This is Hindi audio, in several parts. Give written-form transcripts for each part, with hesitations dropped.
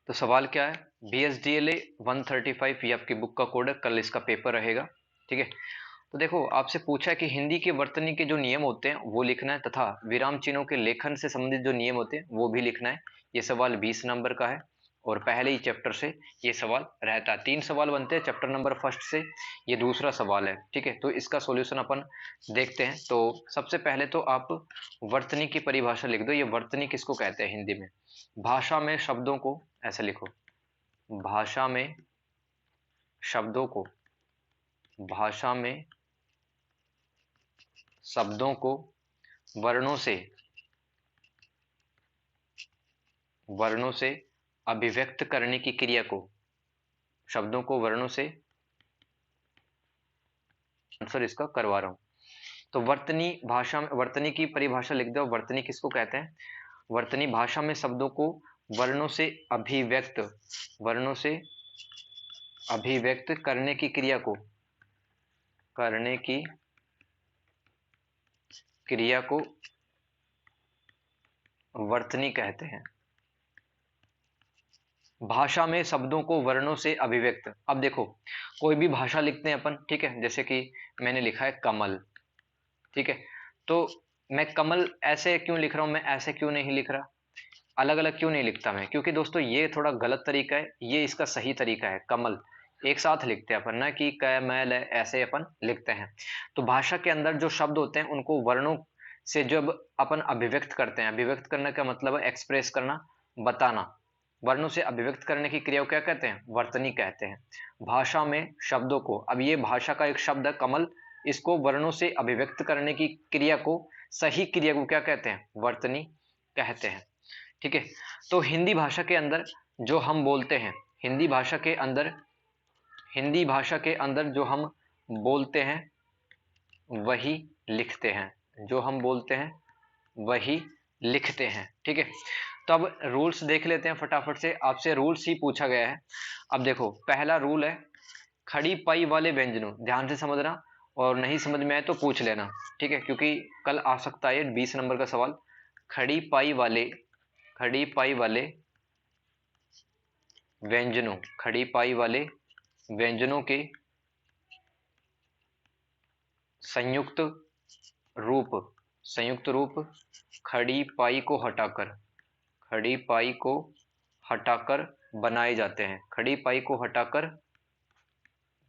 तो सवाल क्या है, BSDLA 135, ये आपकी बुक का कोड है, कल इसका पेपर रहेगा। ठीक है, तो देखो आपसे पूछा है कि हिंदी के वर्तनी के जो नियम होते हैं वो लिखना है तथा विराम चिन्हों के लेखन से संबंधित जो नियम होते हैं वो भी लिखना है। ये सवाल 20 नंबर का है और पहले ही चैप्टर से ये सवाल रहता है। 3 सवाल बनते हैं चैप्टर नंबर फर्स्ट से, ये दूसरा सवाल है। ठीक है, तो इसका सॉल्यूशन अपन देखते हैं। तो सबसे पहले तो आप वर्तनी की परिभाषा लिख दो। ये वर्तनी किसको कहते हैं हिंदी में? भाषा में शब्दों को, ऐसे लिखो, भाषा में शब्दों को, भाषा में शब्दों को वर्णों से अभिव्यक्त करने की क्रिया को, शब्दों को वर्णों से, आंसर इसका करवा रहा हूं। तो वर्तनी भाषा में, वर्तनी की परिभाषा लिख दो। वर्तनी किसको कहते हैं? वर्तनी भाषा में शब्दों को वर्णों से अभिव्यक्त, वर्णों से अभिव्यक्त करने की क्रिया को, करने की क्रिया को वर्तनी कहते हैं। भाषा में शब्दों को वर्णों से अभिव्यक्त। अब देखो कोई भी भाषा लिखते हैं अपन, ठीक है, जैसे कि मैंने लिखा है कमल, ठीक है, तो मैं कमल ऐसे क्यों लिख रहा हूं, मैं ऐसे क्यों नहीं लिख रहा, अलग अलग क्यों नहीं लिखता मैं? क्योंकि दोस्तों ये थोड़ा गलत तरीका है, ये इसका सही तरीका है। कमल एक साथ लिखते हैं अपन, ना कि क मैल ऐसे अपन लिखते हैं। तो भाषा के अंदर जो शब्द होते हैं उनको वर्णों से जब अपन अभिव्यक्त करते हैं, अभिव्यक्त करने का मतलब है एक्सप्रेस करना, बताना, वर्णों से अभिव्यक्त करने की क्रिया को क्या कहते हैं? वर्तनी कहते हैं। भाषा में शब्दों को, अब ये भाषा का एक शब्द है कमल, इसको वर्णों से अभिव्यक्त करने की क्रिया को, सही क्रिया को क्या कहते हैं? वर्तनी कहते हैं। ठीक है, तो हिंदी भाषा के अंदर जो हम बोलते हैं, हिंदी भाषा के अंदर, हिंदी भाषा के अंदर जो हम बोलते हैं वही लिखते हैं, जो हम बोलते हैं वही लिखते हैं। ठीक है, तो अब रूल्स देख लेते हैं फटाफट से। आपसे रूल्स ही पूछा गया है। अब देखो पहला रूल है, खड़ी पाई वाले व्यंजनों, ध्यान से समझना, और नहीं समझ में आए तो पूछ लेना। ठीक है, क्योंकि कल आ सकता है 20 नंबर का सवाल। खड़ी पाई वाले, खड़ी पाई वाले व्यंजनों, खड़ी पाई वाले व्यंजनों के संयुक्त रूप, संयुक्त रूप खड़ी पाई को हटाकर, खड़ी पाई को हटाकर बनाए जाते हैं, खड़ी पाई को हटाकर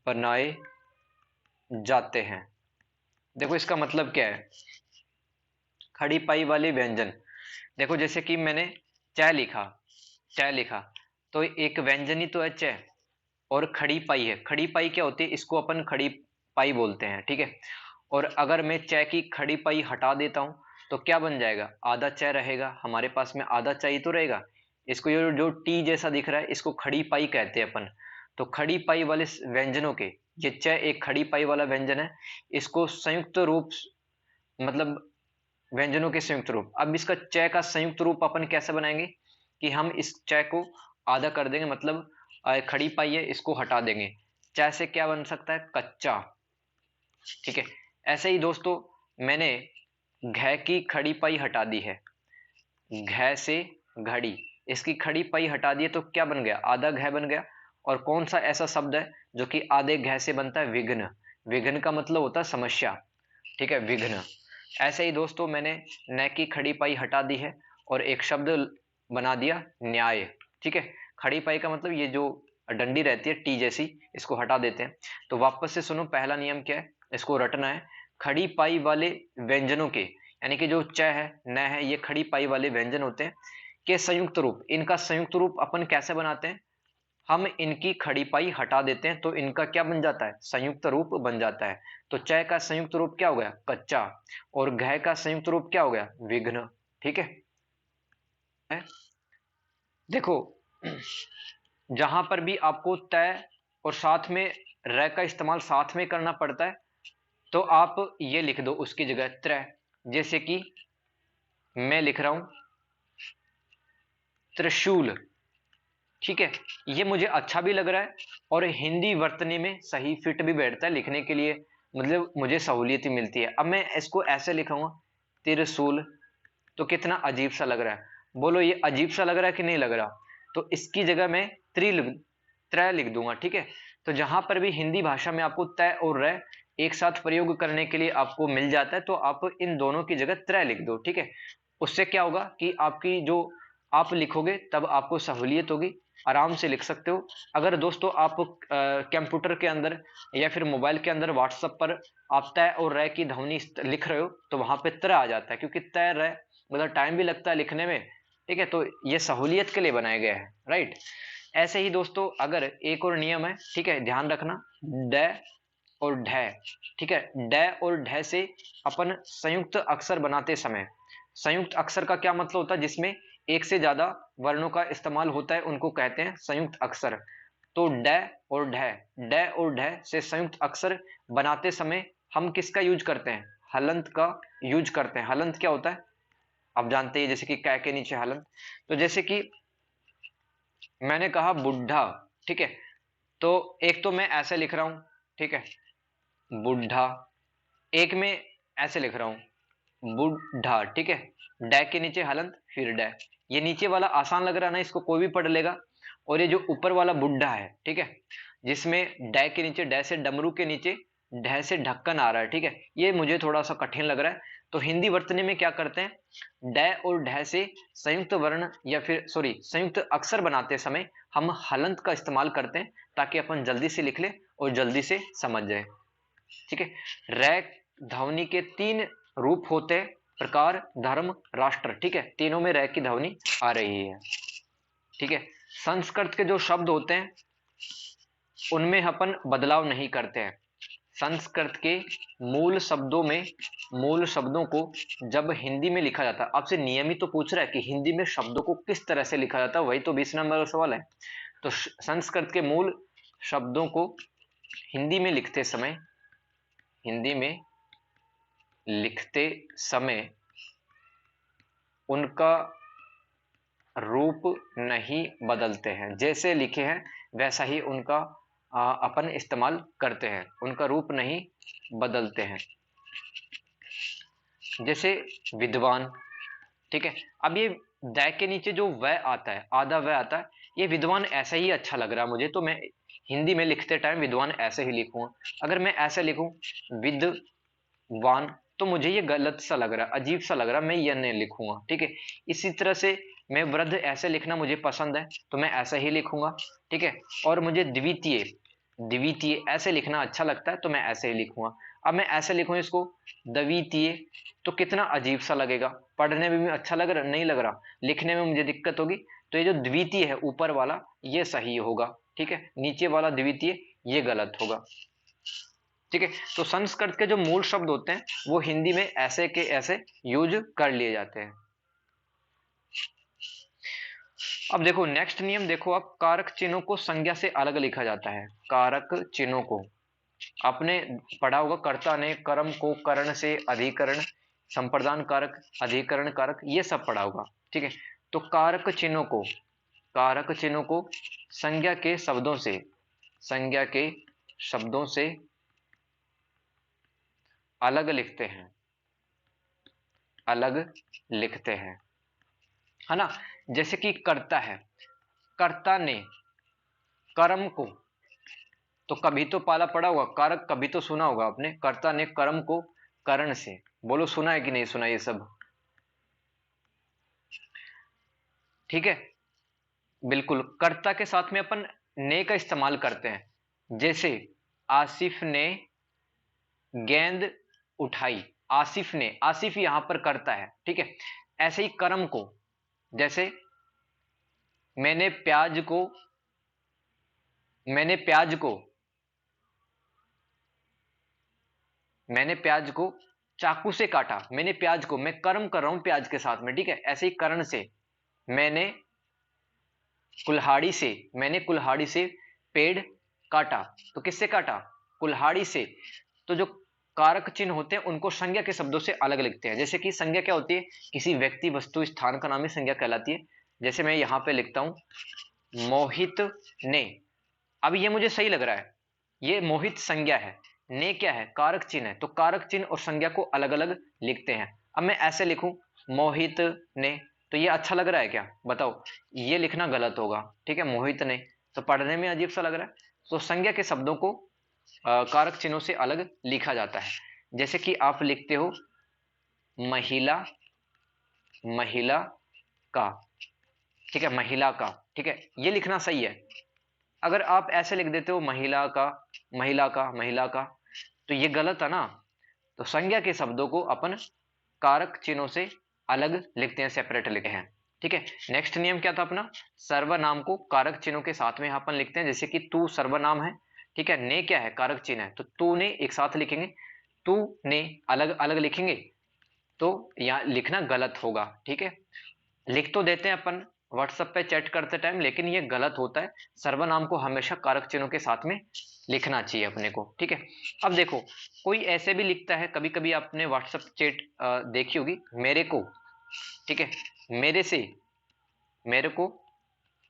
बनाए जाते हैं। देखो इसका मतलब क्या है, खड़ी पाई वाले व्यंजन, देखो जैसे कि मैंने च लिखा, च लिखा, तो एक व्यंजन ही तो है च, और खड़ी पाई है। खड़ी पाई क्या होती है? इसको अपन खड़ी पाई बोलते हैं। ठीक है, और अगर मैं च की खड़ी पाई हटा देता हूं तो क्या बन जाएगा? आधा च रहेगा, हमारे पास में आधा च ही तो रहेगा। इसको ये जो टी जैसा दिख रहा है इसको खड़ी पाई कहते हैं अपन। तो खड़ी पाई वाले व्यंजनों के, ये च एक खड़ी पाई वाला व्यंजन है, इसको संयुक्त रूप, मतलब व्यंजनों के संयुक्त रूप। अब इसका च का संयुक्त रूप अपन कैसे बनाएंगे कि हम इस च को आधा कर देंगे, मतलब खड़ी पाई है इसको हटा देंगे, च से क्या बन सकता है? कच्चा। ठीक है, ऐसे ही दोस्तों मैंने घ की खड़ी पाई हटा दी है, घ से घड़ी, इसकी खड़ी पाई हटा दी है तो क्या बन गया? आधा घ बन गया। और कौन सा ऐसा शब्द है जो कि आधे घ से बनता है? विघ्न। विघ्न का मतलब होता है समस्या। ठीक है, विघ्न। ऐसे ही दोस्तों मैंने न की खड़ी पाई हटा दी है और एक शब्द बना दिया न्याय। ठीक है, खड़ी पाई का मतलब ये जो डंडी रहती है टी जैसी, इसको हटा देते हैं। तो वापस से सुनो, पहला नियम क्या है, इसको रटना है। खड़ी पाई वाले व्यंजनों के, यानी कि जो च है, न है, ये खड़ी पाई वाले व्यंजन होते हैं के संयुक्त रूप, इनका संयुक्त रूप अपन कैसे बनाते हैं? हम इनकी खड़ी पाई हटा देते हैं तो इनका क्या बन जाता है? संयुक्त रूप बन जाता है। तो च का संयुक्त रूप क्या हो गया? कच्चा। और घ का संयुक्त रूप क्या हो गया? विघ्न। ठीक है, देखो जहां पर भी आपको तय और साथ में र का इस्तेमाल साथ में करना पड़ता है तो आप ये लिख दो उसकी जगह त्र। जैसे कि मैं लिख रहा हूं त्रिशूल। ठीक है, ये मुझे अच्छा भी लग रहा है और हिंदी वर्तनी में सही फिट भी बैठता है लिखने के लिए, मतलब मुझे सहूलियत ही मिलती है। अब मैं इसको ऐसे लिखूंगा त्रिशूल, तो कितना अजीब सा लग रहा है। बोलो ये अजीब सा लग रहा है कि नहीं लग रहा? तो इसकी जगह मैं त्रय लिख दूंगा, ठीक है। तो जहां पर भी हिंदी भाषा में आपको तय और रय एक साथ प्रयोग करने के लिए आपको मिल जाता है, तो आप इन दोनों की जगह त्रय लिख दो, ठीक है। उससे क्या होगा कि आपकी जो आप लिखोगे तब आपको सहूलियत होगी, आराम से लिख सकते हो। अगर दोस्तों आप कंप्यूटर के अंदर या फिर मोबाइल के अंदर व्हाट्सएप पर आप तय और रय की ध्वनि लिख रहे हो तो वहां पे त्र आ जाता है, क्योंकि तय रय मतलब टाइम भी लगता है लिखने में, ठीक है। तो ये सहूलियत के लिए बनाया गया है, राइट। ऐसे ही दोस्तों अगर एक और नियम है, ठीक है, ध्यान रखना, ड और ढ, ठीक है। ड और ढ से अपन संयुक्त अक्षर बनाते समय, संयुक्त अक्षर का क्या मतलब होता है, जिसमें एक से ज्यादा वर्णों का इस्तेमाल होता है उनको कहते हैं संयुक्त अक्षर। तो ड और ढ, ड और ढ से संयुक्त अक्षर बनाते समय हम किसका यूज करते हैं, हलंत का यूज करते हैं। हलंत क्या होता है आप जानते हैं, जैसे कि कै के नीचे हलंत। तो जैसे कि मैंने कहा बुढ़ा, ठीक है, तो एक तो मैं ऐसे लिख रहा हूं, ठीक है, बुढ़ा। एक में ऐसे लिख रहा हूं बुढ़ा, ठीक है, डै के नीचे हलंत फिर डै। ये नीचे वाला आसान लग रहा है ना, इसको कोई भी पढ़ लेगा। और ये जो ऊपर वाला बुढ़ा है, ठीक है, जिसमें डै के नीचे, डै से डमरू के नीचे ढह से ढक्कन आ रहा है, ठीक है, ये मुझे थोड़ा सा कठिन लग रहा है। तो हिंदी वर्तनी में क्या करते हैं, डै और ढह से संयुक्त वर्ण या फिर सॉरी संयुक्त अक्षर बनाते समय हम हलंत का इस्तेमाल करते हैं, ताकि अपन जल्दी से लिख ले और जल्दी से समझ जाए, ठीक है। रै ध्वनि के तीन रूप होते हैं, प्रकार, धर्म, राष्ट्र, ठीक है, तीनों में रै की ध्वनि आ रही है, ठीक है। संस्कृत के जो शब्द होते हैं उनमें अपन बदलाव नहीं करते हैं। संस्कृत के मूल शब्दों में, मूल शब्दों को जब हिंदी में लिखा जाता है, आपसे नियमित तो पूछ रहा है कि हिंदी में शब्दों को किस तरह से लिखा जाता है, वही तो 20 नंबर का सवाल है। तो संस्कृत के मूल शब्दों को हिंदी में लिखते समय, हिंदी में लिखते समय उनका रूप नहीं बदलते हैं, जैसे लिखे हैं वैसा ही उनका अपन इस्तेमाल करते हैं, उनका रूप नहीं बदलते हैं। जैसे विद्वान, ठीक है। अब ये दै के नीचे जो वह आता है, आधा वह आता है, ये विद्वान ऐसा ही अच्छा लग रहा है मुझे, तो मैं हिंदी में लिखते टाइम विद्वान ऐसे ही लिखूंगा। अगर मैं ऐसे लिखूं विद्वान तो मुझे ये गलत सा लग रहा है, अजीब सा लग रहा है, मैं ये नहीं लिखूंगा, ठीक है। इसी तरह से मैं वृद्ध ऐसे लिखना मुझे पसंद है तो मैं ऐसे ही लिखूंगा, ठीक है। और मुझे द्वितीय, द्वितीय ऐसे लिखना अच्छा लगता है तो मैं ऐसे ही लिखूंगा। अब मैं ऐसे लिखूं इसको द्वितीय, तो कितना अजीब सा लगेगा, पढ़ने में भी अच्छा लग रहा नहीं लग रहा, लिखने में मुझे दिक्कत होगी। तो ये जो द्वितीय है ऊपर वाला ये सही होगा, ठीक है, नीचे वाला द्वितीय ये गलत होगा, ठीक है। तो संस्कृत के जो मूल शब्द होते हैं वो हिंदी में ऐसे के ऐसे यूज कर लिए जाते हैं। अब देखो नेक्स्ट नियम देखो आप, कारक चिन्हों को संज्ञा से अलग लिखा जाता है। कारक चिन्हों को आपने पढ़ा होगा, कर्ता ने कर्म को करण से अधिकरण, संप्रदान कारक, अधिकरण कारक, ये सब पढ़ा होगा, ठीक है। तो कारक चिन्हों को, कारक चिन्हों को संज्ञा के शब्दों से, संज्ञा के शब्दों से अलग लिखते हैं, अलग लिखते हैं, है ना। जैसे कि कर्ता है, कर्ता ने कर्म को, तो कभी तो पाला पड़ा होगा, कारक कभी तो सुना होगा आपने, कर्ता ने कर्म को करण से, बोलो सुना है कि नहीं सुना ये सब, ठीक है। बिल्कुल कर्ता के साथ में अपन ने का इस्तेमाल करते हैं। जैसे आसिफ ने गेंद उठाई, आसिफ ने, आसिफ यहां पर करता है, ठीक है। ऐसे ही कर्म को, जैसे मैंने प्याज को, मैंने प्याज को, मैंने प्याज को चाकू से काटा, मैंने प्याज को, मैं कर्म कर रहा हूं प्याज के साथ में, ठीक है। ऐसे ही करण से, मैंने कुल्हाड़ी से, मैंने कुल्हाड़ी से पेड़ काटा, तो किससे काटा, कुल्हाड़ी से। तो जो कारक चिन्ह होते हैं उनको संज्ञा के शब्दों से अलग लिखते हैं। जैसे कि संज्ञा क्या होती है, किसी व्यक्ति वस्तु स्थान का नाम ही संज्ञा कहलाती है। जैसे मैं यहां पे लिखता हूं मोहित ने, अब ये मुझे सही लग रहा है, ये मोहित संज्ञा है, ने क्या है, कारक चिन्ह है, तो कारक चिन्ह और संज्ञा को अलग अलग लिखते हैं। अब मैं ऐसे लिखूं मोहित ने, तो ये अच्छा लग रहा है क्या, बताओ। ये लिखना गलत होगा, ठीक है। मोहित ने, तो पढ़ने में अजीब सा लग रहा है। तो संज्ञा के शब्दों को कारक चिन्हों से अलग लिखा जाता है। जैसे कि आप लिखते हो महिला, महिला का, ठीक है, महिला का, ठीक है, ये लिखना सही है। अगर आप ऐसे लिख देते हो महिला का, महिला का, महिला का, तो ये गलत है ना। तो संज्ञा के शब्दों को अपन कारक चिन्हों से अलग लिखते हैं, सेपरेट लिखते हैं, ठीक है। नेक्स्ट नियम क्या था अपना, सर्वनाम को कारक चिन्हों के साथ में यहाँ अपन लिखते हैं। जैसे कि तू सर्वनाम है, ठीक है, ने क्या है, कारक चिन्ह है, तो तू ने एक साथ लिखेंगे, तू ने अलग अलग लिखेंगे, तो यहाँ लिखना गलत होगा, ठीक है। लिख तो देते हैं अपन व्हाट्सएप पे चैट करते टाइम, लेकिन ये गलत होता है। सर्वनाम को हमेशा कारक चिन्हों के साथ में लिखना चाहिए अपने को, ठीक है। अब देखो, कोई ऐसे भी लिखता है, कभी कभी आपने व्हाट्सएप चैट देखी होगी, मेरे को, ठीक है, मेरे से, मेरे को,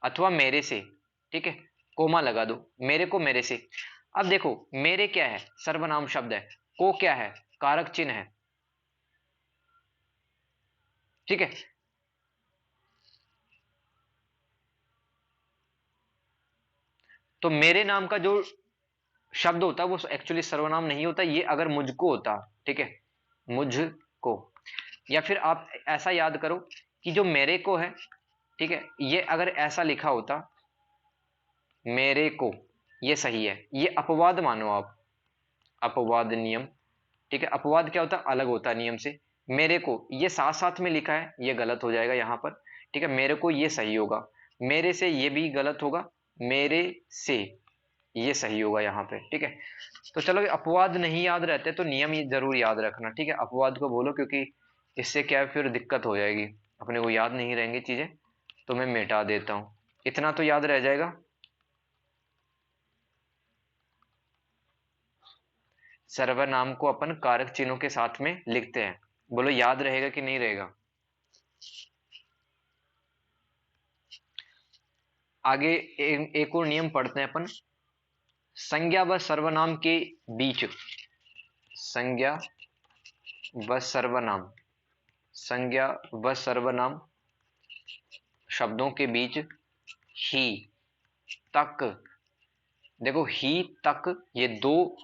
अथवा मेरे से, ठीक है, कोमा लगा दो, मेरे को, मेरे से। अब देखो, मेरे क्या है, सर्वनाम शब्द है, को क्या है, कारक चिन्ह है, ठीक है। तो मेरे नाम का जो शब्द होता है वो एक्चुअली सर्वनाम नहीं होता, ये अगर मुझको होता, ठीक है, मुझको। या फिर आप ऐसा याद करो कि जो मेरे को है, ठीक है, ये अगर ऐसा लिखा होता मेरे को, ये सही है, ये अपवाद मानो आप, अपवाद नियम, ठीक है। अपवाद क्या होता है, अलग होता है नियम से। मेरे को ये साथ साथ में लिखा है, ये गलत हो जाएगा यहाँ पर, ठीक है। मेरे को ये सही होगा, मेरे से ये भी गलत होगा, मेरे से ये सही होगा यहाँ पे, ठीक है। तो चलो, अपवाद नहीं याद रहते तो नियम ये जरूर याद रखना, ठीक है। अपवाद को बोलो, क्योंकि इससे क्या है, फिर दिक्कत हो जाएगी, अपने को याद नहीं रहेंगी चीजें, तो मैं मिटा देता हूं, इतना तो याद रह जाएगा। सर्वनाम को अपन कारक चिन्हों के साथ में लिखते हैं, बोलो याद रहेगा कि नहीं रहेगा। आगे एक और नियम पढ़ते हैं अपन, संज्ञा व सर्वनाम के बीच, संज्ञा व सर्वनाम, संज्ञा व सर्वनाम शब्दों के बीच ही, तक, देखो ही, तक, ये दो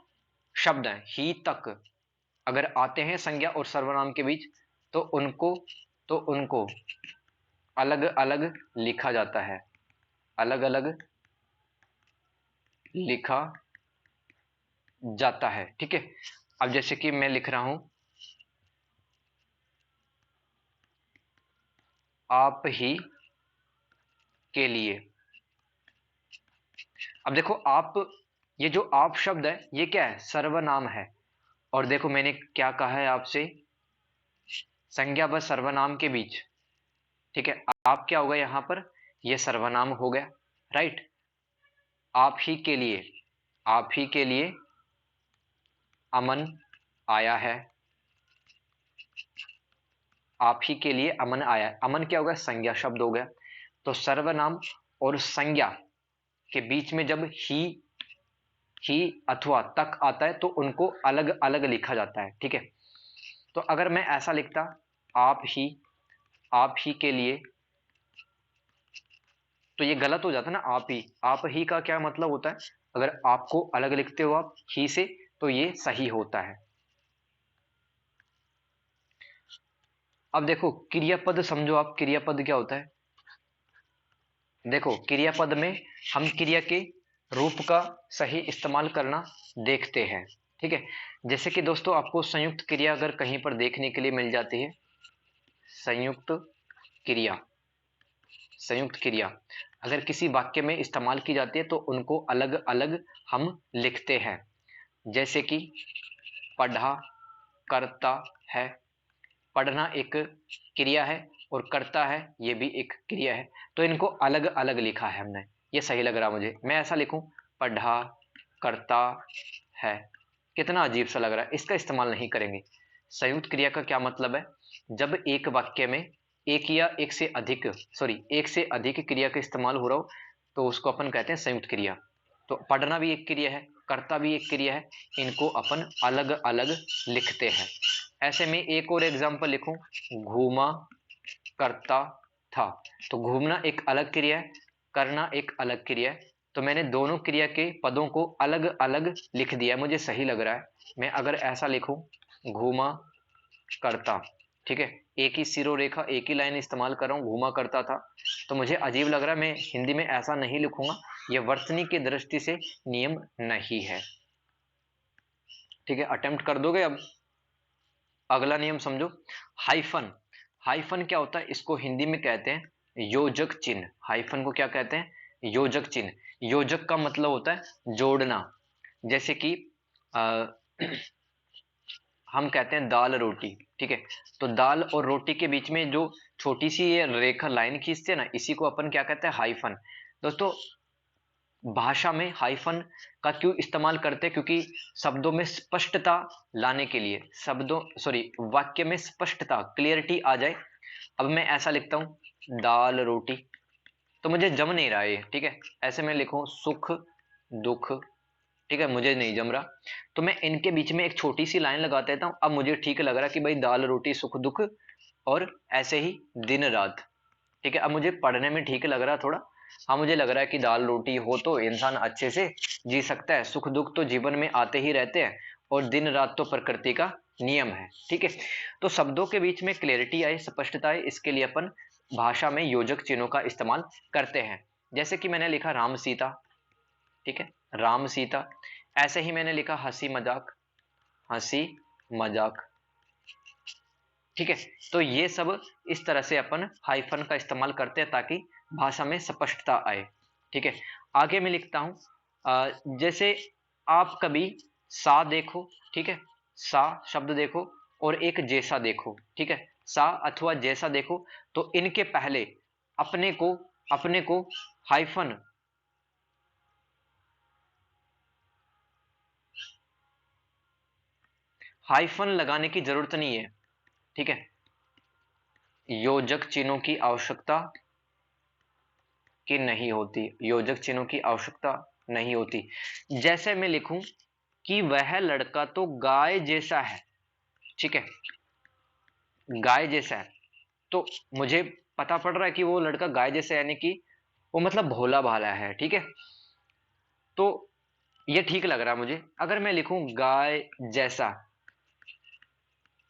शब्द हैं, ही तक अगर आते हैं संज्ञा और सर्वनाम के बीच, तो उनको अलग अलग लिखा जाता है, अलग अलग लिखा जाता है, ठीक है। अब जैसे कि मैं लिख रहा हूं आप ही के लिए। अब देखो, आप, ये जो आप शब्द है ये क्या है, सर्वनाम है। और देखो मैंने क्या कहा है आपसे, संज्ञा व सर्वनाम के बीच, ठीक है। आप क्या होगा यहां पर, ये सर्वनाम हो गया, राइट। आप ही के लिए, आप ही के लिए अमन आया है, आप ही के लिए अमन आया है, अमन क्या होगा, संज्ञा शब्द हो गया। तो सर्वनाम और संज्ञा के बीच में जब ही अथवा तक आता है, तो उनको अलग अलग लिखा जाता है, ठीक है। तो अगर मैं ऐसा लिखता, आप ही, आप ही के लिए, तो ये गलत हो जाता ना, आप ही का क्या मतलब होता है, अगर आपको अलग लिखते हो आप ही से, तो ये सही होता है। अब देखो क्रियापद समझो आप, क्रियापद क्या होता है, देखो क्रियापद में हम क्रिया के रूप का सही इस्तेमाल करना देखते हैं, ठीक है। जैसे कि दोस्तों आपको संयुक्त क्रिया अगर कहीं पर देखने के लिए मिल जाती है, संयुक्त क्रिया, संयुक्त क्रिया अगर किसी वाक्य में इस्तेमाल की जाती है, तो उनको अलग अलग हम लिखते हैं। जैसे कि पढ़ा करता है, पढ़ना एक क्रिया है और करता है ये भी एक क्रिया है, तो इनको अलग अलग लिखा है हमने, ये सही लग रहा मुझे, मैं ऐसा लिखूं पढ़ा करता है, कितना अजीब सा लग रहा है, इसका इस्तेमाल नहीं करेंगे। संयुक्त क्रिया का क्या मतलब है, जब एक वाक्य में एक या एक से अधिक, सॉरी एक से अधिक क्रिया का इस्तेमाल हो रहा हो, तो उसको अपन कहते हैं संयुक्त क्रिया। तो पढ़ना भी एक क्रिया है, करता भी एक क्रिया है, इनको अपन अलग अलग लिखते हैं। ऐसे में एक और एग्जांपल लिखूं, घूमा करता था। तो घूमना एक अलग क्रिया है, करना एक अलग क्रिया है। तो मैंने दोनों क्रिया के पदों को अलग अलग लिख दिया, मुझे सही लग रहा है। मैं अगर ऐसा लिखूं, घूमा करता, ठीक है, एक ही सिरोरेखा एक ही लाइन इस्तेमाल कर रहा हूं, घूमा करता था, तो मुझे अजीब लग रहा है। मैं हिंदी में ऐसा नहीं लिखूंगा, यह वर्तनी की दृष्टि से नियम नहीं है। ठीक है, अटेम्प्ट कर दोगे अब? अगला नियम समझो, हाइफन। हाइफन क्या होता है? इसको हिंदी में कहते हैं योजक चिन्ह। हाइफन को क्या कहते हैं? योजक चिन्ह। योजक का मतलब होता है जोड़ना। जैसे कि आ, हम कहते हैं दाल रोटी, ठीक है, तो दाल और रोटी के बीच में जो छोटी सी ये रेखा लाइन खींचते हैं ना, इसी को अपन क्या कहते हैं? हाइफन। दोस्तों, भाषा में हाइफन का क्यों इस्तेमाल करते हैं? क्योंकि शब्दों में स्पष्टता लाने के लिए, वाक्य में स्पष्टता, क्लियरिटी आ जाए। अब मैं ऐसा लिखता हूं, दाल रोटी, तो मुझे जम नहीं रहा है, ठीक है। ऐसे मैं लिखूं सुख दुख, ठीक है, मुझे नहीं जम रहा, तो मैं इनके बीच में एक छोटी सी लाइन लगा देता हूं। अब मुझे ठीक लग रहा है कि भाई दाल रोटी सुख दुख, और ऐसे ही दिन रात, ठीक है। अब मुझे पढ़ने में ठीक लग रहा है थोड़ा। हाँ, मुझे लग रहा है कि दाल रोटी हो तो इंसान अच्छे से जी सकता है, सुख दुख तो जीवन में आते ही रहते हैं, और दिन रात तो प्रकृति का नियम है, ठीक है। तो शब्दों के बीच में क्लैरिटी आए, स्पष्टता आए, इसके लिए अपन भाषा में योजक चिन्हों का इस्तेमाल करते हैं। जैसे कि मैंने लिखा राम सीता, ठीक है, राम सीता। ऐसे ही मैंने लिखा हंसी मजाक, हंसी मजाक, ठीक है। तो ये सब इस तरह से अपन हाइफन का इस्तेमाल करते हैं ताकि भाषा में स्पष्टता आए, ठीक है। आगे मैं लिखता हूं, जैसे आप कभी सा देखो, ठीक है, सा शब्द देखो और एक जैसा देखो, ठीक है, सा अथवा जैसा देखो, तो इनके पहले अपने को हाइफन हाइफन लगाने की जरूरत नहीं है, ठीक है। योजक चिन्हों की आवश्यकता की नहीं होती, योजक चिन्हों की आवश्यकता नहीं होती। जैसे मैं लिखूं कि वह लड़का तो गाय जैसा है, ठीक है, गाय जैसा है, तो मुझे पता पड़ रहा है कि वो लड़का गाय जैसा है, यानी कि वो मतलब भोला भाला है, ठीक है। तो ये ठीक लग रहा है मुझे। अगर मैं लिखूं गाय जैसा,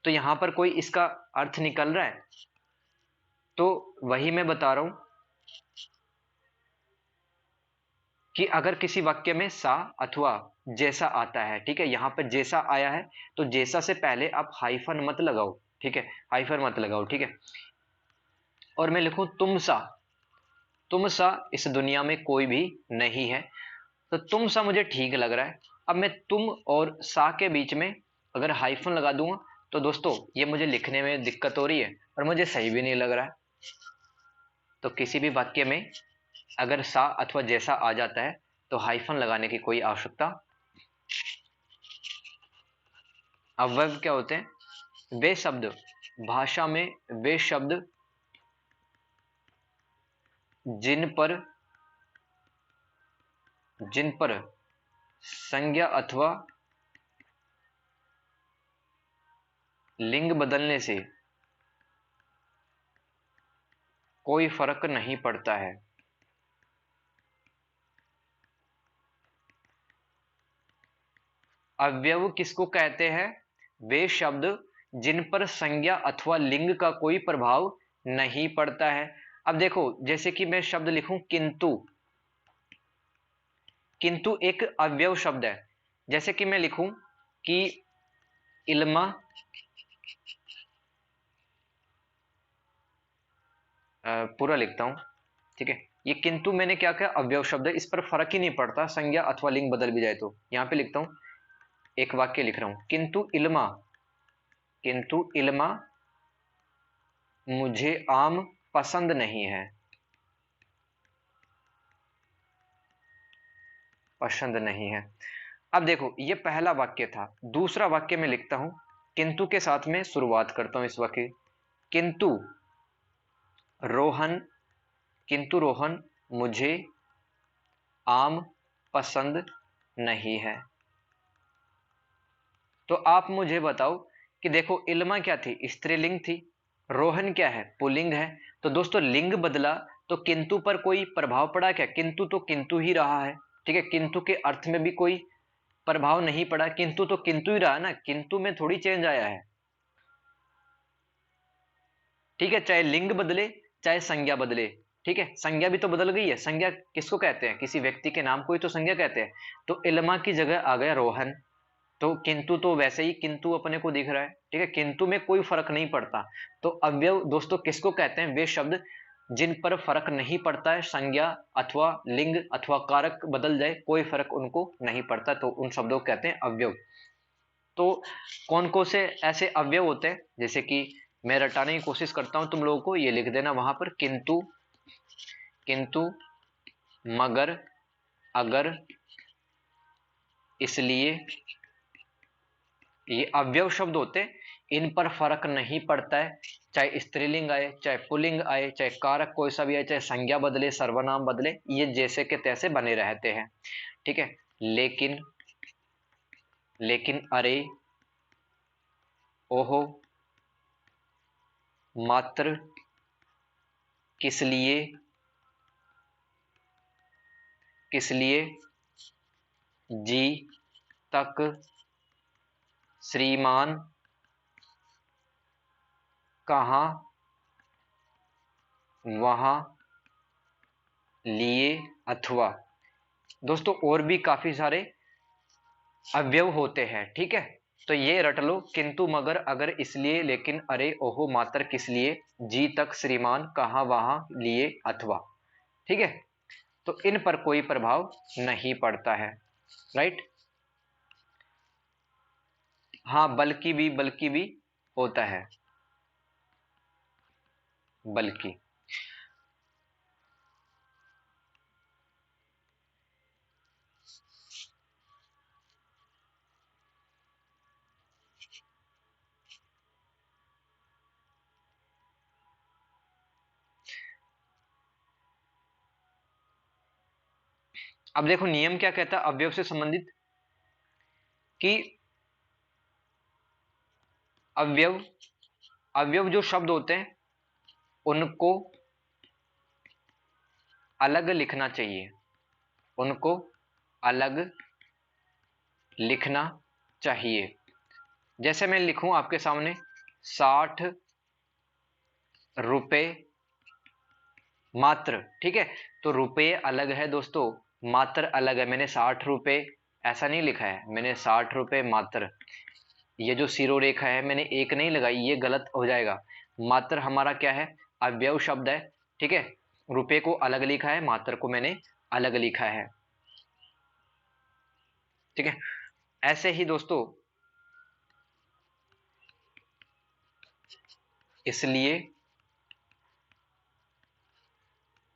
तो यहां पर कोई इसका अर्थ निकल रहा है? तो वही मैं बता रहा हूं कि अगर किसी वाक्य में सा अथवा जैसा आता है, ठीक है, यहां पर जैसा आया है, तो जैसा से पहले आप हाइफन मत लगाओ, ठीक है, हाइफन मत लगाओ, ठीक है। और मैं लिखूं तुम सा, तुम सा इस दुनिया में कोई भी नहीं है, तो तुम सा मुझे ठीक लग रहा है। अब मैं तुम और सा के बीच में अगर हाइफन लगा दूंगा, तो दोस्तों ये मुझे लिखने में दिक्कत हो रही है और मुझे सही भी नहीं लग रहा है। तो किसी भी वाक्य में अगर सा अथवा जैसा आ जाता है, तो हाइफन लगाने की कोई आवश्यकता। अव्यय क्या होते हैं? वे शब्द, भाषा में वे शब्द जिन पर संज्ञा अथवा लिंग बदलने से कोई फर्क नहीं पड़ता है। अव्यव किसको कहते हैं? वे शब्द जिन पर संज्ञा अथवा लिंग का कोई प्रभाव नहीं पड़ता है। अब देखो, जैसे कि मैं शब्द लिखूं किंतु, किंतु एक अव्यव शब्द है। जैसे कि मैं लिखूं कि इल्मा, पूरा लिखता हूं, ठीक है, ये किंतु मैंने क्या किया, अव्यव शब्द है, इस पर फर्क ही नहीं पड़ता संज्ञा अथवा लिंग बदल भी जाए। तो यहां पे लिखता हूं, एक वाक्य लिख रहा हूं, किंतु इल्मा मुझे आम पसंद नहीं है, पसंद नहीं है। अब देखो, ये पहला वाक्य था। दूसरा वाक्य में लिखता हूं, किंतु के साथ में शुरुआत करता हूं इस वाक्य, किंतु रोहन किंतु रोहन मुझे आम पसंद नहीं है। तो आप मुझे बताओ कि देखो, इल्मा क्या थी? स्त्रीलिंग थी। रोहन क्या है? पुल्लिंग है। तो दोस्तों लिंग बदला तो किंतु पर कोई प्रभाव पड़ा क्या? किंतु तो किंतु ही रहा है, ठीक है, किंतु के अर्थ में भी कोई प्रभाव नहीं पड़ा, किंतु तो किंतु ही रहा ना, किंतु में थोड़ी चेंज आया है, ठीक है, चाहे लिंग बदले चाहे संज्ञा बदले, ठीक है, संज्ञा भी तो बदल गई है। संज्ञा किसको कहते हैं? किसी व्यक्ति के नाम को ही तो संज्ञा कहते हैं। तो इल्मा की जगह आ गया रोहन, तो किंतु तो वैसे ही किंतु अपने को दिख रहा है, ठीक है, किंतु में कोई फर्क नहीं पड़ता। तो अवयव दोस्तों किसको कहते हैं? वे शब्द जिन पर फर्क नहीं पड़ता है, संज्ञा अथवा लिंग अथवा कारक बदल जाए कोई फर्क उनको नहीं पड़ता, तो उन शब्दों को कहते हैं अवयव। तो कौन कौन से ऐसे अवयव होते हैं, जैसे कि मैं रटाने की कोशिश करता हूं, तुम लोगों को ये लिख देना वहां पर, किंतु, किंतु, मगर, अगर, इसलिए, ये अवयव शब्द होते हैं, इन पर फर्क नहीं पड़ता है, चाहे स्त्रीलिंग आए चाहे पुल्लिंग आए चाहे कारक कोई सा भी आए, चाहे संज्ञा बदले सर्वनाम बदले, ये जैसे के तैसे बने रहते हैं, ठीक है। लेकिन, लेकिन, अरे, ओहो, मात्र, किस लिए, किस लिए, जी तक, श्रीमान, कहाँ, वहां, लिए, अथवा। दोस्तों और भी काफी सारे अवयव होते हैं, ठीक है, तो ये रट लो, किंतु, मगर, अगर, इसलिए, लेकिन, अरे, ओहो, मात्र, किस लिए, जी तक, श्रीमान, कहाँ, वहां, लिए, अथवा, ठीक है। तो इन पर कोई प्रभाव नहीं पड़ता है, राइट। हाँ, बल्कि भी होता है, बल्कि। अब देखो नियम क्या कहता है अवयव से संबंधित, कि अवयव, अवयव जो शब्द होते हैं उनको अलग लिखना चाहिए, उनको अलग लिखना चाहिए। जैसे मैं लिखूं आपके सामने 60 रुपए मात्र, ठीक है, तो रुपए अलग है दोस्तों, मात्र अलग है। मैंने 60 रुपए ऐसा नहीं लिखा है, मैंने 60 रुपए मात्र, ये जो सिरो रेखा है मैंने एक नहीं लगाई, ये गलत हो जाएगा। मात्र हमारा क्या है? अवयव शब्द है, ठीक है, रुपए को अलग लिखा है, मात्र को मैंने अलग लिखा है, ठीक है। ऐसे ही दोस्तों इसलिए,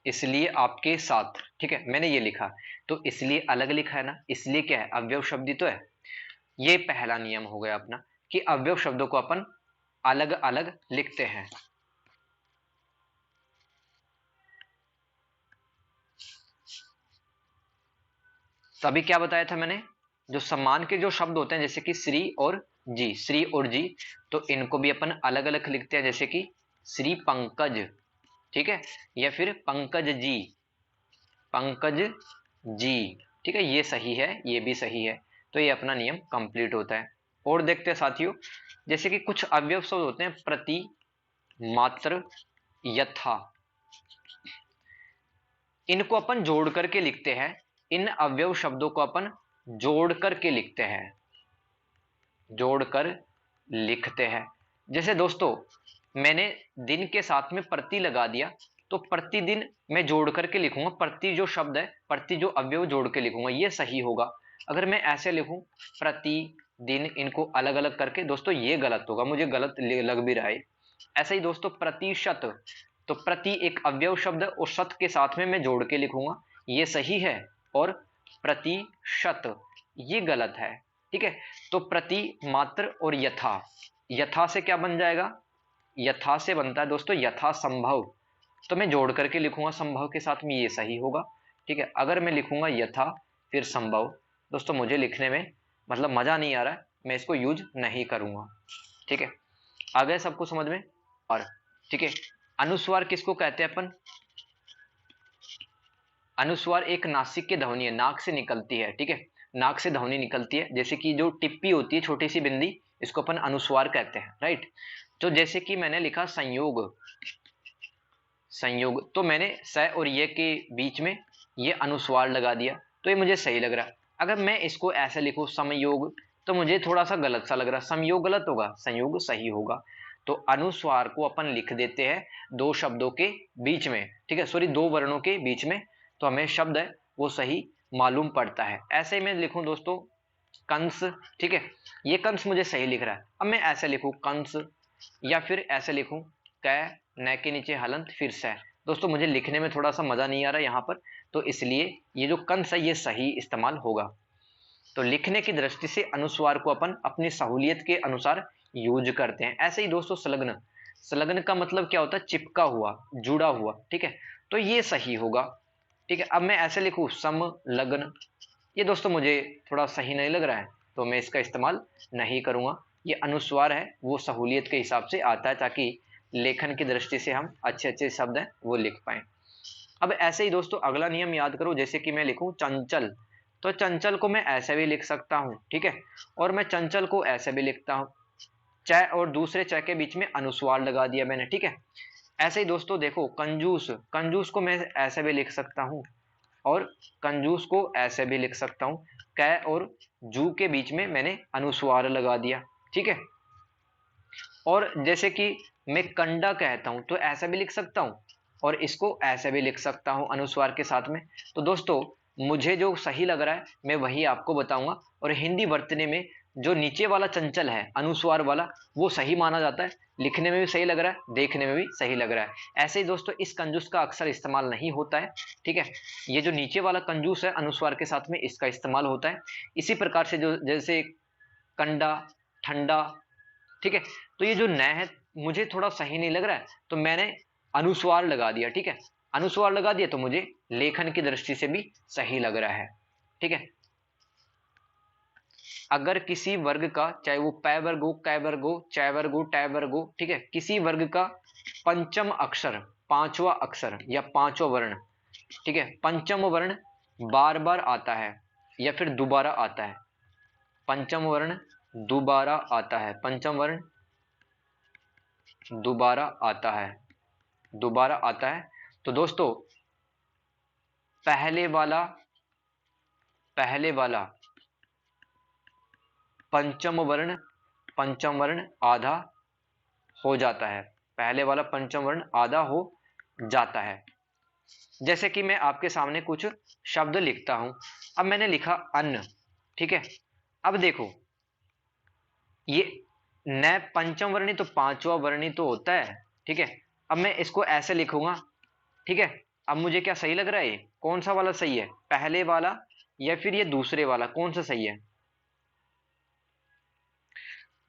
इसलिए आपके साथ, ठीक है, मैंने ये लिखा, तो इसलिए अलग लिखा है ना, इसलिए क्या है? अवयव शब्द ही तो है। ये पहला नियम हो गया अपना, कि अवयव शब्दों को अपन अलग अलग लिखते हैं। तो अभी क्या बताया था मैंने, जो सम्मान के जो शब्द होते हैं जैसे कि श्री और जी, श्री और जी, तो इनको भी अपन अलग अलग लिखते हैं, जैसे कि श्री पंकज, ठीक है, या फिर पंकज जी, पंकज जी, ठीक है, ये सही है, ये भी सही है। तो ये अपना नियम कंप्लीट होता है। और देखते हैं साथियों, जैसे कि कुछ अवयव शब्द होते हैं, प्रति, मात्र, यथा, इनको अपन जोड़ करके लिखते हैं, इन अवयव शब्दों को अपन जोड़ करके लिखते हैं, जोड़कर लिखते हैं। जैसे दोस्तों मैंने दिन के साथ में प्रति लगा दिया, तो प्रतिदिन मैं जोड़ करके लिखूंगा, प्रति जो शब्द है, प्रति जो अवयव जोड़ के लिखूंगा, ये सही होगा। अगर मैं ऐसे लिखूं प्रति दिन, इनको अलग अलग करके, दोस्तों ये गलत होगा, मुझे गलत लग भी रहा है। ऐसे ही दोस्तों प्रतिशत, तो प्रति एक अवयव शब्द और शत के साथ में मैं जोड़ के लिखूंगा, ये सही है, और प्रतिशत ये गलत है, ठीक है। तो प्रति, मात्र और यथा, यथा से क्या बन जाएगा? यथा से बनता है दोस्तों यथा संभव, तो मैं जोड़ करके लिखूंगा संभव के साथ में, ये सही होगा, ठीक है। अगर मैं लिखूंगा यथा फिर संभव, दोस्तों मुझे लिखने में मतलब मजा नहीं आ रहा है, मैं इसको यूज नहीं करूंगा, ठीक है। आ गए सबको समझ में? और ठीक है, अनुस्वार किसको कहते हैं अपन? अनुस्वार एक नासिक की ध्वनि है, नाक से निकलती है, ठीक है, नाक से ध्वनि निकलती है। जैसे कि जो टिप्पी होती है, छोटी सी बिंदी, इसको अपन अनुस्वार कहते हैं, राइट। तो जैसे कि मैंने लिखा संयोग, संयोग, तो मैंने स और ये के बीच में ये अनुस्वार लगा दिया, तो ये मुझे सही लग रहा है। अगर मैं इसको ऐसे लिखूं समयोग, तो मुझे थोड़ा सा गलत सा लग रहा है। समयोग गलत होगा, संयोग सही होगा। तो अनुस्वार को अपन लिख देते हैं दो शब्दों के बीच में, ठीक है, सॉरी, दो वर्णों के बीच में, तो हमें शब्द है वो सही मालूम पड़ता है। ऐसे ही मैं लिखूं दोस्तों कंस, ठीक है, ये कंस मुझे सही लिख रहा है। अब मैं ऐसे लिखूं कंस, या फिर ऐसे लिखूं क, न के नीचे हलंत फिर से। दोस्तों मुझे लिखने में थोड़ा सा मजा नहीं आ रहा यहाँ पर, तो इसलिए ये जो कंस है ये सही इस्तेमाल होगा। तो लिखने की दृष्टि से अनुस्वार को अपन अपनी सहूलियत के अनुसार यूज करते हैं। ऐसे ही दोस्तों संलग्न, संलग्न का मतलब क्या होता है? चिपका हुआ, जुड़ा हुआ, ठीक है, तो ये सही होगा, ठीक है। अब मैं ऐसे लिखूं समलग्न, ये दोस्तों मुझे थोड़ा सही नहीं लग रहा है, तो मैं इसका इस्तेमाल नहीं करूंगा। ये अनुस्वार है वो सहूलियत के हिसाब से आता है, ताकि लेखन की दृष्टि से हम अच्छे अच्छे शब्द हैं वो लिख पाएं। अब ऐसे ही दोस्तों अगला नियम याद करो, जैसे कि मैं लिखूं चंचल, तो चंचल को मैं ऐसे भी लिख सकता हूं, ठीक है, और मैं चंचल को ऐसे भी लिखता हूं। च और दूसरे च के बीच में अनुस्वार लगा दिया मैंने, ठीक है। ऐसे ही दोस्तों देखो कंजूस, कंजूस को मैं ऐसे भी लिख सकता हूं, और कंजूस को ऐसे भी लिख सकता हूं। कै और जू के बीच में मैंने अनुस्वार लगा दिया, ठीक है। और जैसे कि मैं कंडा कहता हूं, तो ऐसा भी लिख सकता हूं, और इसको ऐसे भी लिख सकता हूं अनुस्वार के साथ में। तो दोस्तों मुझे जो सही लग रहा है मैं वही आपको बताऊंगा, और हिंदी वर्तने में जो नीचे वाला चंचल है अनुस्वार वाला, वो सही माना जाता है, लिखने में भी सही लग रहा है, देखने में भी सही लग रहा है। ऐसे ही दोस्तों इस कंजूस का अक्सर इस्तेमाल नहीं होता है, ठीक है, ये जो नीचे वाला कंजूस है अनुस्वार के साथ में इसका इस्तेमाल होता है। इसी प्रकार से जो जैसे कंडा, ठंडा, ठीक है, तो ये जो न है मुझे थोड़ा सही नहीं लग रहा है, तो मैंने अनुस्वार लगा दिया, ठीक है, अनुस्वार लगा दिया तो मुझे लेखन की दृष्टि से भी सही लग रहा है, ठीक है। अगर किसी वर्ग का, चाहे वो पै वर्ग हो, कै वर्ग हो, चै वर्ग हो, टै वर्ग हो, ठीक है, किसी वर्ग का पंचम अक्षर, पांचवा अक्षर या पांचवा वर्ण, ठीक है, पंचम वर्ण बार बार आता है या फिर दोबारा आता है, पंचम वर्ण दोबारा आता है, पंचम वर्ण दोबारा आता है, दोबारा आता है, तो दोस्तों पहले वाला, पहले वाला पंचम वर्ण आधा हो जाता है, पहले वाला पंचम वर्ण आधा हो जाता है। जैसे कि मैं आपके सामने कुछ शब्द लिखता हूं। अब मैंने लिखा अन्न, ठीक है, अब देखो ये न पंचम वर्णी तो पांचवा वर्णी तो होता है, ठीक है। अब मैं इसको ऐसे लिखूंगा, ठीक है। अब मुझे क्या सही लग रहा है? ये कौन सा वाला सही है, पहले वाला या फिर ये दूसरे वाला, कौन सा सही है?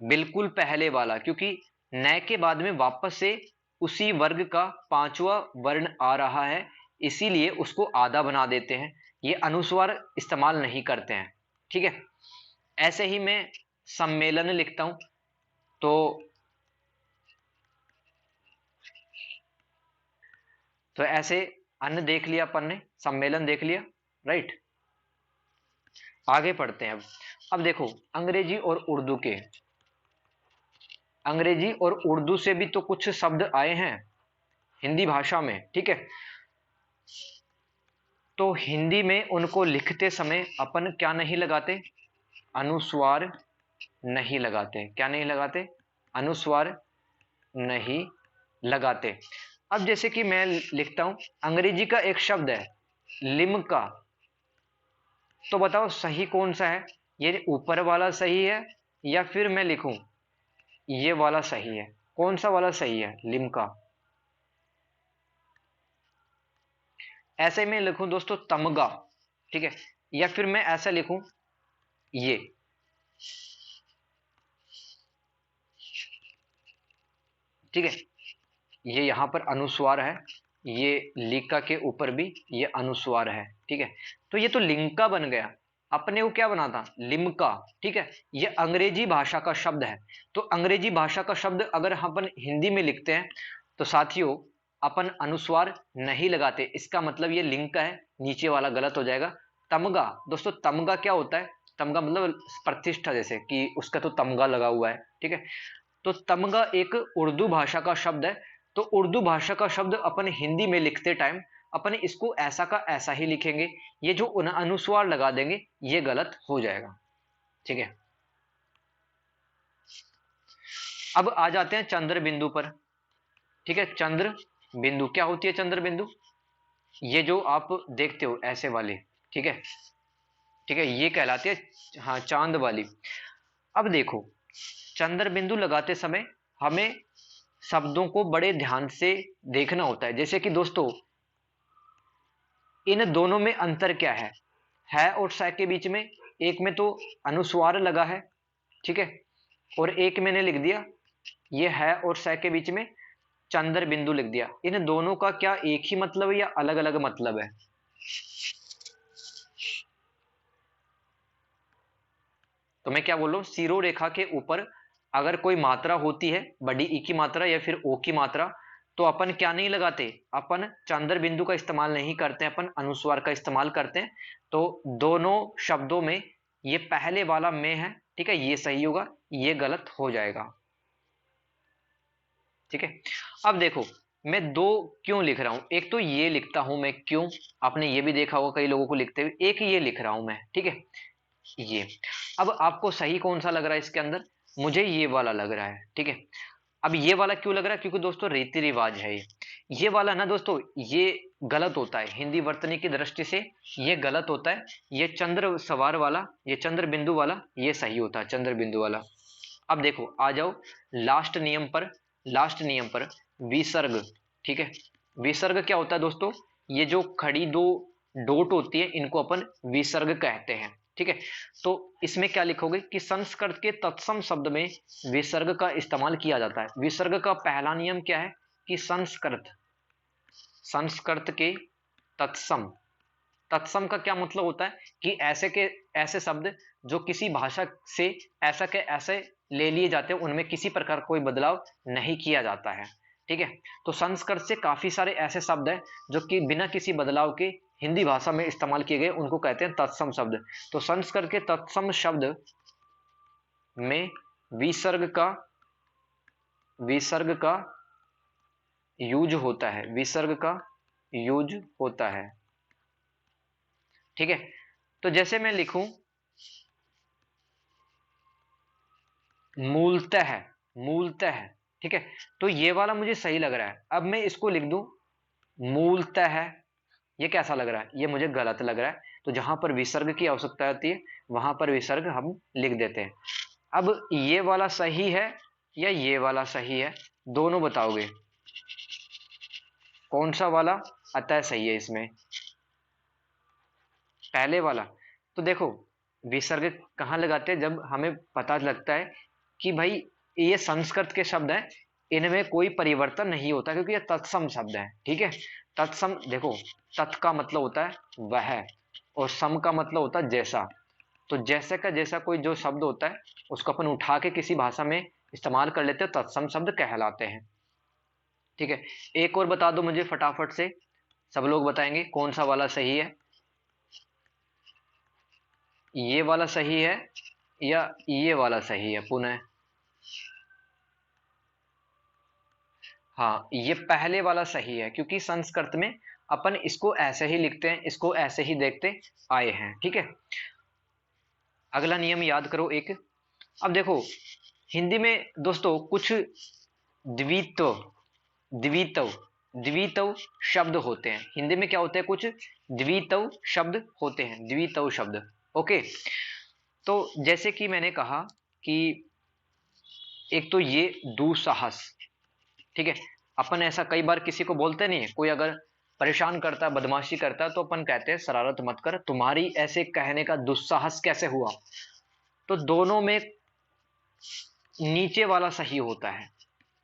बिल्कुल पहले वाला, क्योंकि न के बाद में वापस से उसी वर्ग का पांचवा वर्ण आ रहा है, इसीलिए उसको आधा बना देते हैं, ये अनुस्वार इस्तेमाल नहीं करते हैं, ठीक है। ऐसे ही मैं सम्मेलन लिखता हूं, तो ऐसे अन्न देख लिया अपन ने, सम्मेलन देख लिया, राइट। आगे पढ़ते हैं। अब देखो अंग्रेजी और उर्दू के, अंग्रेजी और उर्दू से भी तो कुछ शब्द आए हैं हिंदी भाषा में, ठीक है। तो हिंदी में उनको लिखते समय अपन क्या नहीं लगाते? अनुस्वार नहीं लगाते। क्या नहीं लगाते? अनुस्वार नहीं लगाते। अब जैसे कि मैं लिखता हूं, अंग्रेजी का एक शब्द है लिम्का, तो बताओ सही कौन सा है? ये ऊपर वाला सही है या फिर मैं लिखूं ये वाला सही है? कौन सा वाला सही है? लिम्का। ऐसे में लिखूं दोस्तों तमगा, ठीक है, या फिर मैं ऐसा लिखूं ये, ठीक है, ये यहां पर अनुस्वार है, ये लिका के ऊपर भी ये अनुस्वार है, ठीक है। तो ये तो लिंका बन गया, अपने को क्या बना था? लिम्का, ठीक है। ये अंग्रेजी भाषा का शब्द है, तो अंग्रेजी भाषा का शब्द अगर हम अपन हिंदी में लिखते हैं तो साथियों अपन अनुस्वार नहीं लगाते, इसका मतलब ये लिंग का है, नीचे वाला गलत हो जाएगा। तमगा, दोस्तों तमगा क्या होता है? तमगा मतलब प्रतिष्ठा, जैसे कि उसका तो तमगा लगा हुआ है, ठीक है। तो तमगा एक उर्दू भाषा का शब्द है। तो उर्दू भाषा का शब्द अपन हिंदी में लिखते टाइम अपन इसको ऐसा का ऐसा ही लिखेंगे, ये जो अनुस्वार लगा देंगे ये गलत हो जाएगा, ठीक है। अब आ जाते हैं चंद्र बिंदु पर, ठीक है। चंद्र बिंदु क्या होती है? चंद्र बिंदु ये जो आप देखते हो ऐसे वाले, ठीक है, ठीक है, ये कहलाती है हाँ चांद वाली। अब देखो चंद्र बिंदु लगाते समय हमें शब्दों को बड़े ध्यान से देखना होता है। जैसे कि दोस्तों इन दोनों में अंतर क्या है और स के बीच में एक में तो अनुस्वार लगा है, ठीक है, और एक मैंने लिख दिया ये है और स के बीच में चंद्र बिंदु लिख दिया। इन दोनों का क्या एक ही मतलब है या अलग अलग मतलब है? तो मैं क्या बोल रहा हूं, सीरो रेखा के ऊपर अगर कोई मात्रा होती है, बड़ी ई की मात्रा या फिर ओ की मात्रा, तो अपन क्या नहीं लगाते, अपन चंद्र बिंदु का इस्तेमाल नहीं करते, अपन अनुस्वार का इस्तेमाल करते हैं। तो दोनों शब्दों में ये पहले वाला में है, ठीक है, ये सही होगा, ये गलत हो जाएगा, ठीक है। अब देखो मैं दो क्यों लिख रहा हूं, एक तो ये लिखता हूं मैं क्यों, आपने ये भी देखा होगा कई लोगों को लिखते हुए, एक ये लिख रहा हूं मैं, ठीक है, ये। अब आपको सही कौन सा लग रहा है इसके अंदर? मुझे ये वाला लग रहा है, ठीक है। अब ये वाला क्यों लग रहा है? क्योंकि दोस्तों रीति रिवाज है ये वाला ना दोस्तों, ये गलत होता है हिंदी वर्तनी की दृष्टि से, ये गलत होता है। ये चंद्र सवार वाला, ये चंद्र बिंदु वाला ये सही होता है, चंद्र बिंदु वाला। अब देखो आ जाओ लास्ट नियम पर, लास्ट नियम पर विसर्ग, ठीक है। विसर्ग क्या होता है दोस्तों? ये जो खड़ी दो डोट होती है इनको अपन विसर्ग कहते हैं, ठीक है। तो इसमें क्या लिखोगे कि संस्कृत के तत्सम शब्द में विसर्ग का इस्तेमाल किया जाता है। विसर्ग का पहला नियम क्या है कि संस्कृत, संस्कृत के तत्सम, तत्सम का क्या मतलब होता है कि ऐसे के ऐसे शब्द जो किसी भाषा से ऐसा के ऐसे ले लिए जाते हैं, उनमें किसी प्रकार कोई बदलाव नहीं किया जाता है, ठीक है। तो संस्कृत से काफी सारे ऐसे शब्द हैं जो कि बिना किसी बदलाव के हिंदी भाषा में इस्तेमाल किए गए, उनको कहते हैं तत्सम शब्द। तो संस्कृत के तत्सम शब्द में विसर्ग का, विसर्ग का यूज होता है, विसर्ग का यूज होता है, ठीक है। तो जैसे मैं लिखूं मूलतः, मूलतः, ठीक है, तो ये वाला मुझे सही लग रहा है। अब मैं इसको लिख दूं मूलतः, ये कैसा लग रहा है? ये मुझे गलत लग रहा है। तो जहां पर विसर्ग की आवश्यकता होती है वहां पर विसर्ग हम लिख देते हैं। अब ये वाला सही है या ये वाला सही है, दोनों बताओगे कौन सा वाला अतः सही है इसमें? पहले वाला। तो देखो विसर्ग कहाँ लगाते हैं? जब हमें पता लगता है कि भाई ये संस्कृत के शब्द हैं, इनमें कोई परिवर्तन नहीं होता क्योंकि ये तत्सम शब्द है, ठीक है। तत्सम देखो, तत् का मतलब होता है वह और सम का मतलब होता है जैसा। तो जैसे का जैसा कोई जो शब्द होता है उसको अपन उठा के किसी भाषा में इस्तेमाल कर लेते हैं, तत्सम शब्द कहलाते हैं, ठीक है। एक और बता दो मुझे फटाफट से, सब लोग बताएंगे कौन सा वाला सही है, ये वाला सही है या ये वाला सही है पुनः? हाँ ये पहले वाला सही है क्योंकि संस्कृत में अपन इसको ऐसे ही लिखते हैं, इसको ऐसे ही देखते आए हैं, ठीक है। अगला नियम याद करो एक। अब देखो हिंदी में दोस्तों कुछ द्वित्व, द्वित्व, द्वित्व शब्द होते हैं। हिंदी में क्या होते हैं? कुछ द्वित्व शब्द होते हैं, द्वित्व शब्द, ओके। तो जैसे कि मैंने कहा कि एक तो ये दुस्साहस, ठीक है। अपन ऐसा कई बार किसी को बोलते नहीं है, कोई अगर परेशान करता है, बदमाशी करता है, तो अपन कहते हैं शरारत मत कर, तुम्हारी ऐसे कहने का दुस्साहस कैसे हुआ? तो दोनों में नीचे वाला सही होता है,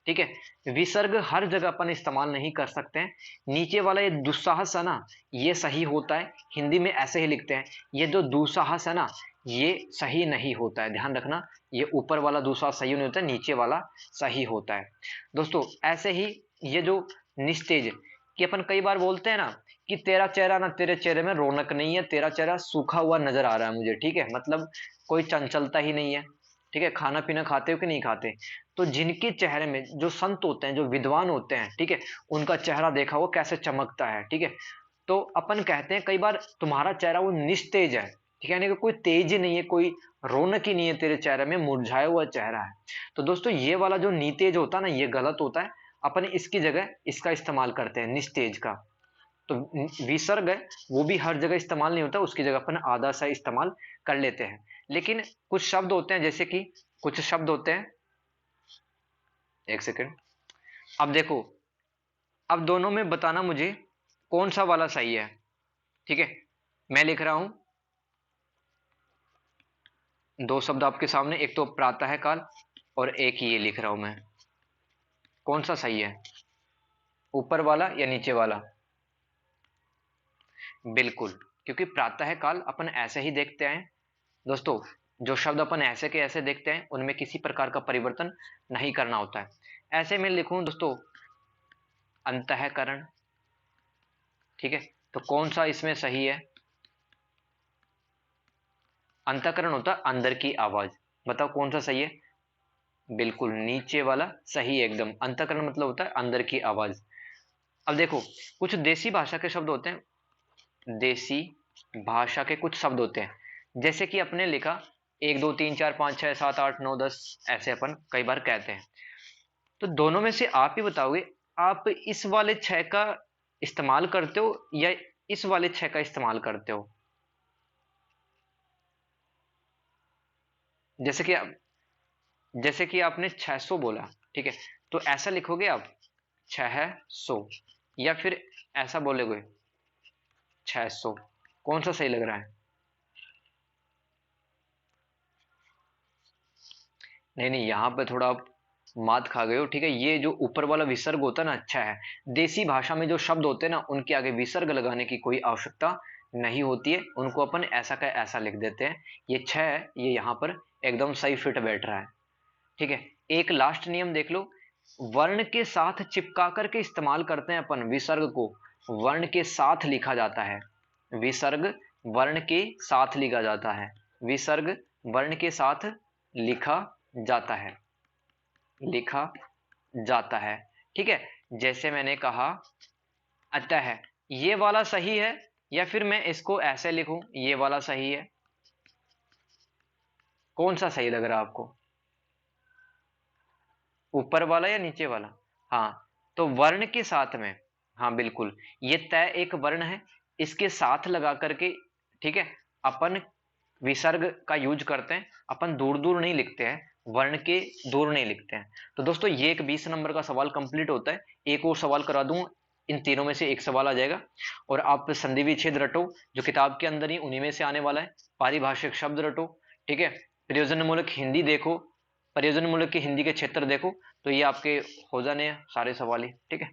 ठीक है। विसर्ग हर जगह अपन इस्तेमाल नहीं कर सकते हैं। नीचे वाला ये दुस्साहस है ना, ये सही होता है, हिंदी में ऐसे ही लिखते हैं। ये जो दुस्साहस है ना, ये सही नहीं होता है, ध्यान रखना। ये ऊपर वाला दुस्साहस सही नहीं होता है, नीचे वाला सही होता है दोस्तों। ऐसे ही ये जो निस्तेज, कि अपन कई बार बोलते हैं ना कि तेरा चेहरा ना, तेरे चेहरे में रौनक नहीं है, तेरा चेहरा सूखा हुआ नजर आ रहा है मुझे, ठीक है, मतलब कोई चंचलता ही नहीं है, ठीक है, खाना पीना खाते हो कि नहीं खाते। तो जिनके चेहरे में, जो संत होते हैं, जो विद्वान होते हैं, ठीक है, उनका चेहरा देखा वो कैसे चमकता है, ठीक है। तो अपन कहते हैं कई बार तुम्हारा चेहरा वो निस्तेज है, ठीक है, यानी कि कोई तेज ही नहीं है, कोई रौनक ही नहीं है तेरे चेहरे में, मुरझाया हुआ चेहरा है। तो दोस्तों ये वाला जो नितेज होता है ना, ये गलत होता है। अपन इसकी जगह इसका इस्तेमाल करते हैं, निस्तेज का। तो विसर्ग है वो भी हर जगह इस्तेमाल नहीं होता, उसकी जगह अपन आधा सा इस्तेमाल कर लेते हैं। लेकिन कुछ शब्द होते हैं, जैसे कि कुछ शब्द होते हैं, एक सेकेंड, अब देखो, अब दोनों में बताना मुझे कौन सा वाला सही है, ठीक है। मैं लिख रहा हूं दो शब्द आपके सामने, एक तो प्रातः काल और एक ये लिख रहा हूं मैं, कौन सा सही है, ऊपर वाला या नीचे वाला? बिल्कुल, क्योंकि प्रातः काल अपन ऐसे ही देखते हैं दोस्तों, जो शब्द अपन ऐसे के ऐसे देखते हैं उनमें किसी प्रकार का परिवर्तन नहीं करना होता है। ऐसे में लिखूं दोस्तों अंतःकरण, ठीक है, तो कौन सा इसमें सही है? अंतःकरण होता है अंदर की आवाज, बताओ कौन सा सही है? बिल्कुल नीचे वाला सही है एकदम, अंतःकरण मतलब होता है अंदर की आवाज। अब देखो, कुछ देसी भाषा के शब्द होते हैं, देसी भाषा के कुछ शब्द होते हैं, जैसे कि अपने लिखा 1 2 3 4 5 6 7 8 9 10, ऐसे अपन कई बार कहते हैं। तो दोनों में से आप ही बताओगे, आप इस वाले छह का इस्तेमाल करते हो या इस वाले छह का इस्तेमाल करते हो? जैसे कि जैसे कि आपने 600 बोला, ठीक है, तो ऐसा लिखोगे आप 600, या फिर ऐसा बोलोगे 600? कौन सा सही लग रहा है? नहीं नहीं, यहाँ पे थोड़ा आप मात खा गए हो, ठीक है। ये जो ऊपर वाला विसर्ग होता है ना, अच्छा है, देसी भाषा में जो शब्द होते हैं ना, उनके आगे विसर्ग लगाने की कोई आवश्यकता नहीं होती है, उनको अपन ऐसा का ऐसा लिख देते हैं। ये छह है, ये यहाँ पर एकदम सही फिट बैठ रहा है, ठीक है। एक लास्ट नियम देख लो, वर्ण के साथ चिपका करके इस्तेमाल करते हैं अपन विसर्ग को, वर्ण के साथ लिखा जाता है, विसर्ग वर्ण के साथ लिखा जाता है, विसर्ग वर्ण के साथ लिखा जाता है, लिखा जाता है, ठीक है। जैसे मैंने कहा अतः, ये वाला सही है या फिर मैं इसको ऐसे लिखूं, ये वाला सही है? कौन सा सही लग रहा है आपको, ऊपर वाला या नीचे वाला? हाँ, तो वर्ण के साथ में, हाँ बिल्कुल, ये तय एक वर्ण है, इसके साथ लगा करके, ठीक है, अपन विसर्ग का यूज करते हैं, अपन दूर दूर नहीं लिखते हैं, वर्ण के दूर नहीं लिखते हैं। तो दोस्तों ये एक 20 नंबर का सवाल कंप्लीट होता है। एक और सवाल करा दूं, इन तीनों में से एक सवाल आ जाएगा, और आप संधि विच्छेद रटो, जो किताब के अंदर ही उन्हीं में से आने वाला है, पारिभाषिक शब्द रटो, ठीक है, प्रयोजनमूलक हिंदी देखो, प्रयोजनमूलक की हिंदी के क्षेत्र देखो, तो ये आपके हो जाने हैं सारे सवाल ही, ठीक है।